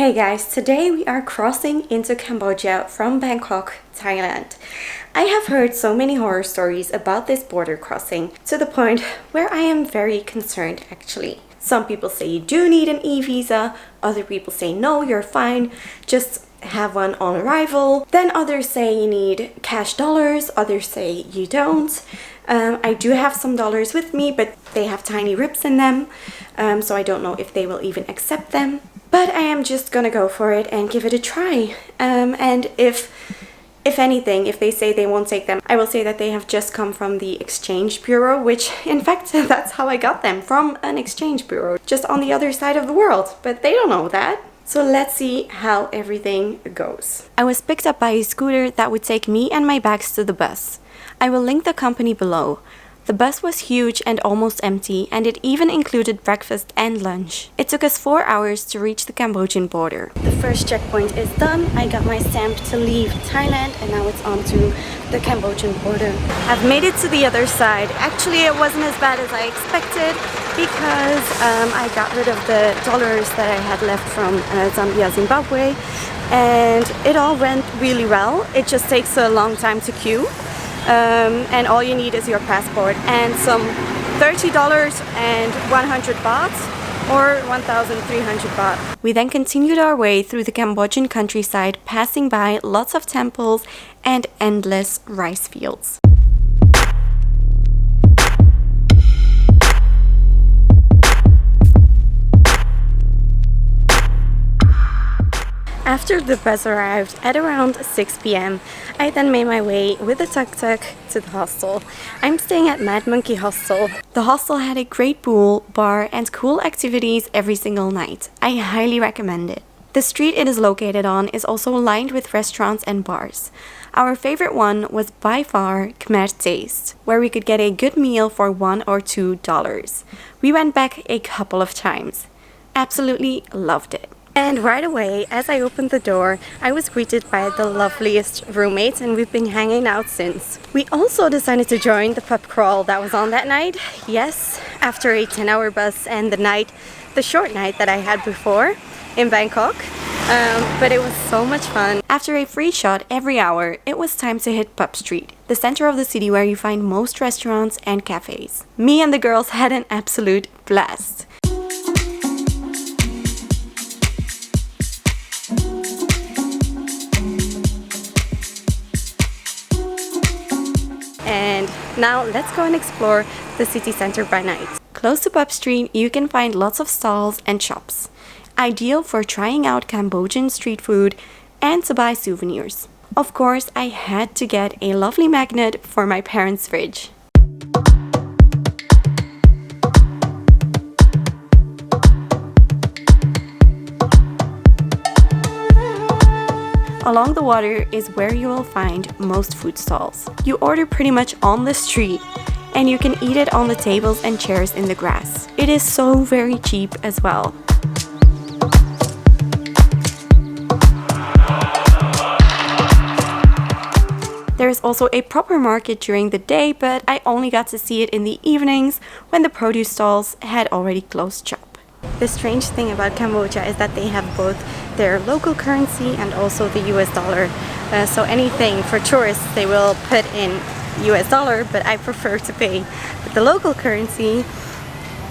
Hey guys, today we are crossing into Cambodia from Bangkok, Thailand. I have heard so many horror stories about this border crossing to the point where I am very concerned actually. Some people say you do need an e-visa, other people say no, you're fine, just have one on arrival. Then others say you need cash dollars, others say you don't. I do have some dollars with me, but they have tiny rips in them, so I don't know if they will even accept them. But I am just gonna go for it and give it a try. And if anything, if they say they won't take them, I will say that they have just come from the exchange bureau, which in fact that's how I got them, from an exchange bureau just on the other side of the world, but they don't know that. So let's see how everything goes. I was picked up by a scooter that would take me and my bags to the bus. I will link the company below. The bus was huge and almost empty, and it even included breakfast and lunch. It took us 4 hours to reach the Cambodian border. The first checkpoint is done. I got my stamp to leave Thailand, and now it's on to the Cambodian border. I've made it to the other side. Actually, it wasn't as bad as I expected because I got rid of the dollars that I had left from Zambia, Zimbabwe, and it all went really well. It just takes a long time to queue. And all you need is your passport and some $30 and 100 baht or 1,300 baht. We then continued our way through the Cambodian countryside, passing by lots of temples and endless rice fields. After the bus arrived at around 6 p.m, I then made my way with a tuk-tuk to the hostel. I'm staying at Mad Monkey Hostel. The hostel had a great pool, bar and cool activities every single night. I highly recommend it. The street it is located on is also lined with restaurants and bars. Our favorite one was by far Khmer Taste, where we could get a good meal for $1 or $2. We went back a couple of times. Absolutely loved it. And right away, as I opened the door, I was greeted by the loveliest roommates, and we've been hanging out since. We also decided to join the pub crawl that was on that night. Yes, after a 10-hour bus and the short night that I had before in Bangkok. But it was so much fun. After a free shot every hour, it was time to hit Pub Street, the center of the city where you find most restaurants and cafes. Me and the girls had an absolute blast. And now let's go and explore the city center by night. Close to Pub Street, you can find lots of stalls and shops. Ideal for trying out Cambodian street food and to buy souvenirs. Of course, I had to get a lovely magnet for my parents' fridge. Along the water is where you will find most food stalls. You order pretty much on the street, and you can eat it on the tables and chairs in the grass. It is so very cheap as well. There is also a proper market during the day, but I only got to see it in the evenings when the produce stalls had already closed shop. The strange thing about Cambodia is that they have both their local currency and also the US dollar. So anything for tourists they will put in US dollar, but I prefer to pay with the local currency.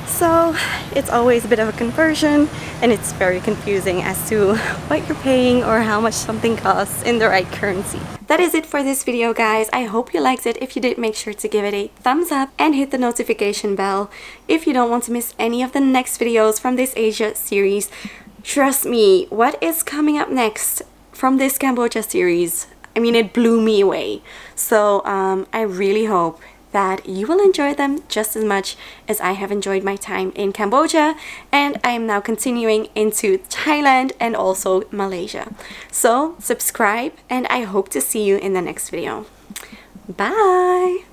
So it's always a bit of a conversion, and it's very confusing as to what you're paying or how much something costs in the right currency. That is it for this video, guys. I hope you liked it. If you did, make sure to give it a thumbs up and hit the notification bell if you don't want to miss any of the next videos from this Asia series. Trust me, what is coming up next from this Cambodia series? I mean, it blew me away. So I really hope that you will enjoy them just as much as I have enjoyed my time in Cambodia, and I am now continuing into Thailand and also Malaysia. So subscribe, and I hope to see you in the next video. Bye!